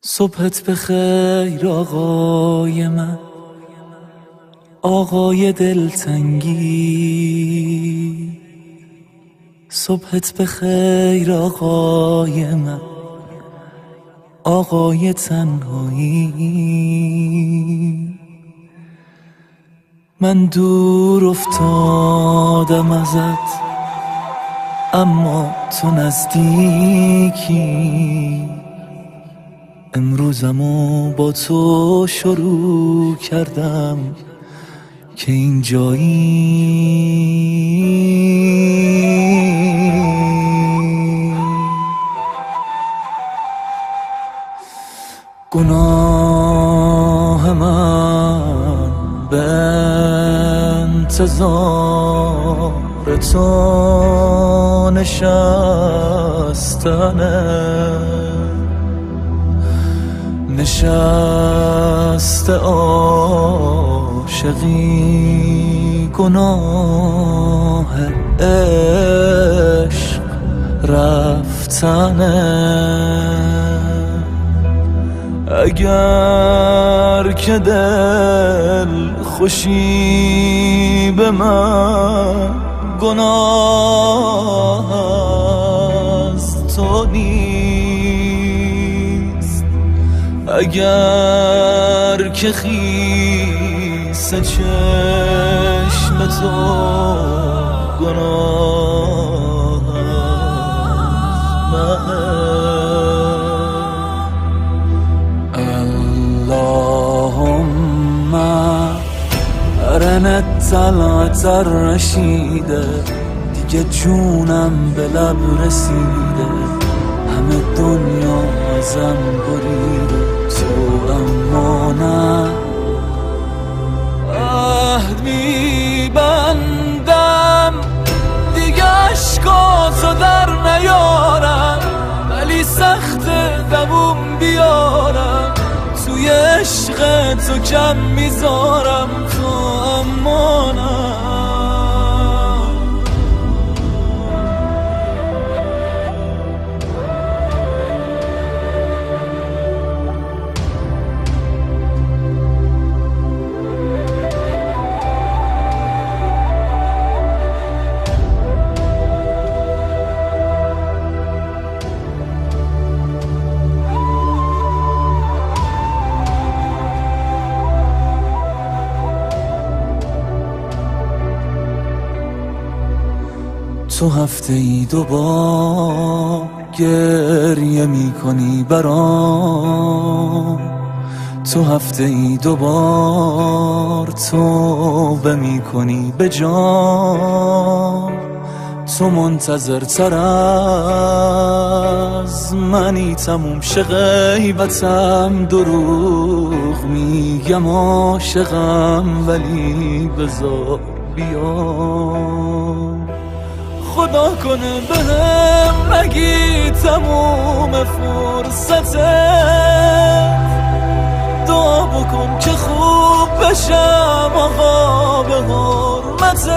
صبحت بخیر آقای من، آقای دلتنگی. صبحت بخیر آقای من، آقای تنهایی. من دور افتادم ازت، اما تو نزدیکی. امروزمو با تو شروع کردم که اینجایی. گناه من به انتظار تو نشست عاشقی. گناه عشق رفتنه. اگر که دل خوشی به من گناه از تو نیست. اگر که خیس چشم تو گناه اللهم ارنا طلعت الرشیده. دیگه جونم به لب رسیده، همه دنیا ازم بریده، تو اما نه. عهد میبندم دیگه عشقاتو در نیارم، ولی سخت دووم بیارم، توی عشق تو کم میذارم، تو اما نه. تو هفته ای 2 بار گریه میکنی برام، تو هفته ای 2 بار توبه میکنی به جان. تو منتظر تر از منی تموم شه غیبتم، دروغ میگم عاشقم ولی بذار بیام. خدا کنه بهم نگی تموم فرصته، دعا بکن که خوب بشم آقا به حرمتت.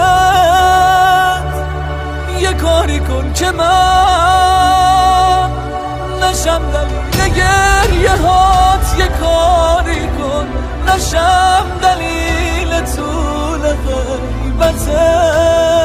یه کاری کن که من نشم دلیل گریه هات، یه کاری کن نشم دلیل طول غیبتت.